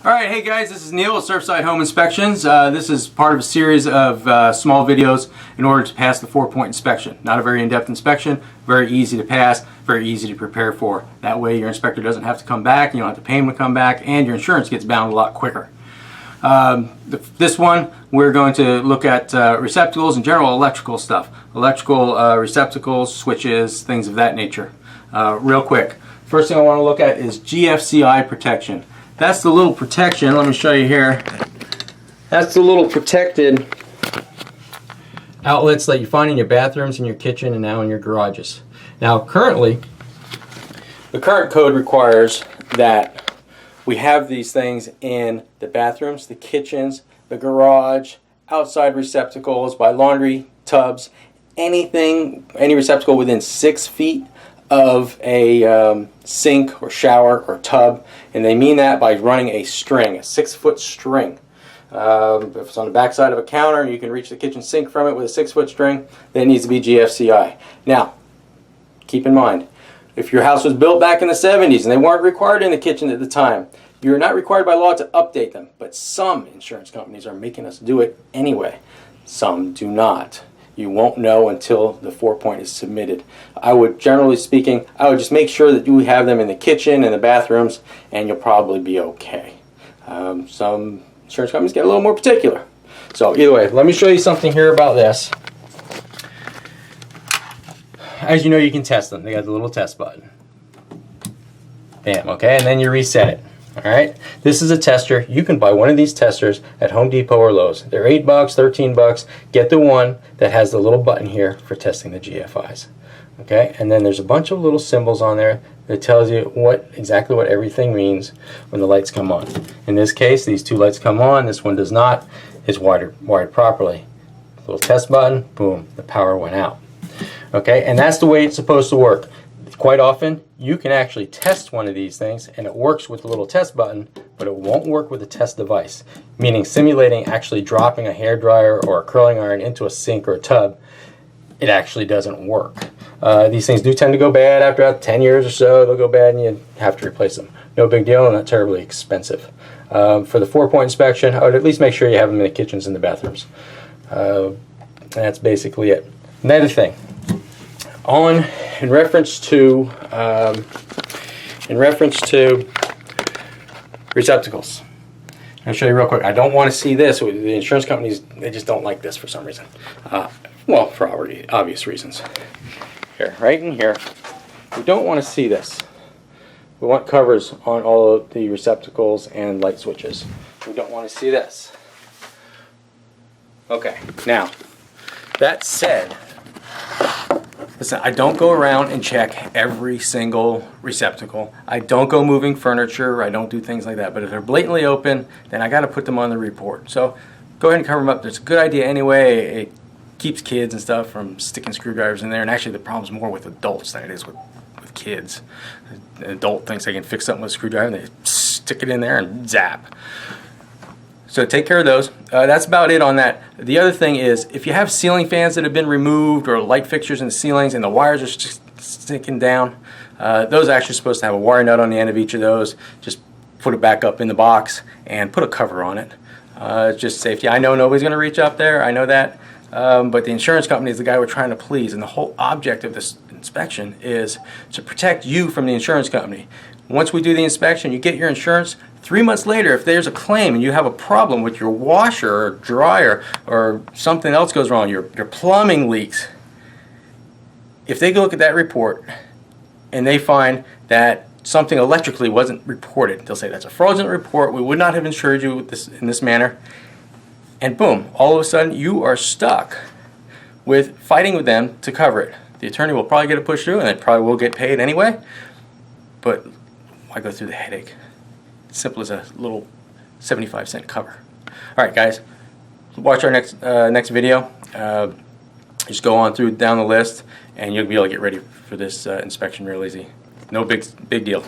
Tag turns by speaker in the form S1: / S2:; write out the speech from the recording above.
S1: Alright, hey guys, this is Neil with Surfside Home Inspections. This is part of a series of small videos in order to pass the 4-point inspection. Not a very in-depth inspection, very easy to pass, very easy to prepare for. That way your inspector doesn't have to come back, you don't have to pay him to come back, and your insurance gets bound a lot quicker. This one, we're going to look at receptacles and general electrical stuff. Electrical receptacles, switches, things of that nature. Real quick, first thing I want to look at is GFCI protection. That's the little protection. Let me show you here. That's the little protected outlets that you find in your bathrooms, in your kitchen, and now in your garages. Now currently, the current code requires that we have these things in the bathrooms, the kitchens, the garage, outside receptacles, by laundry tubs, anything, any receptacle within 6 feet of a sink or shower or tub, and they mean that by running a string, a 6-foot string. If it's on the back side of a counter and you can reach the kitchen sink from it with a 6-foot string, then it needs to be GFCI. Now, keep in mind, if your house was built back in the 70s and they weren't required in the kitchen at the time, you're not required by law to update them, but some insurance companies are making us do it anyway. Some do not. You won't know until the 4-point is submitted. I would, generally speaking, I would just make sure that you have them in the kitchen and the bathrooms, and you'll probably be okay. Some insurance companies get a little more particular. So either way, let me show you something here about this. As you know, you can test them. They got the little test button. Bam, okay, and then you reset it. Alright, this is a tester. You can buy one of these testers at Home Depot or Lowe's. They're $8, $13. Get the one that has the little button here for testing the GFIs. Okay, and then there's a bunch of little symbols on there that tells you exactly what everything means when the lights come on. In this case, these two lights come on, this one does not. It's wired properly. Little test button, boom, the power went out. Okay, and that's the way it's supposed to work. Quite often, you can actually test one of these things and it works with the little test button, but it won't work with a test device, meaning simulating actually dropping a hairdryer or a curling iron into a sink or a tub. It actually doesn't work. These things do tend to go bad after about 10 years or so. They'll go bad and you have to replace them. No big deal and not terribly expensive. For the 4-point inspection, I would at least make sure you have them in the kitchens and the bathrooms. That's basically it. Another thing. In reference to receptacles, I'll show you real quick. I don't want to see this. The insurance companies, they just don't like this for some reason. Well, for obvious reasons. Here, right in here, we don't want to see this. We want covers on all of the receptacles and light switches. We don't want to see this. Okay, now, that said, listen, I don't go around and check every single receptacle. I don't go moving furniture. I don't do things like that. But if they're blatantly open, then I got to put them on the report. So go ahead and cover them up. It's a good idea anyway. It keeps kids and stuff from sticking screwdrivers in there. And actually, the problem's more with adults than it is with kids. An adult thinks they can fix something with a screwdriver, and they stick it in there and zap. So take care of those. That's about it on that. The other thing is, if you have ceiling fans that have been removed or light fixtures in the ceilings and the wires are just sticking down, those are actually supposed to have a wire nut on the end of each of those. Just put it back up in the box and put a cover on it. It's just safety. I know nobody's going to reach up there. I know that. But the insurance company is the guy we're trying to please. And the whole object of this inspection is to protect you from the insurance company. Once we do the inspection, you get your insurance. 3 months later, if there's a claim and you have a problem with your washer or dryer or something else goes wrong, your plumbing leaks, if they go look at that report and they find that something electrically wasn't reported, they'll say that's a fraudulent report, we would not have insured you with this, in this manner, and boom, all of a sudden you are stuck with fighting with them to cover it. The attorney will probably get it pushed through and they probably will get paid anyway, but why go through the headache? Simple as a little 75-cent cover. All right, guys, watch our next video. Just go on through down the list, and you'll be able to get ready for this inspection real easy. No big deal.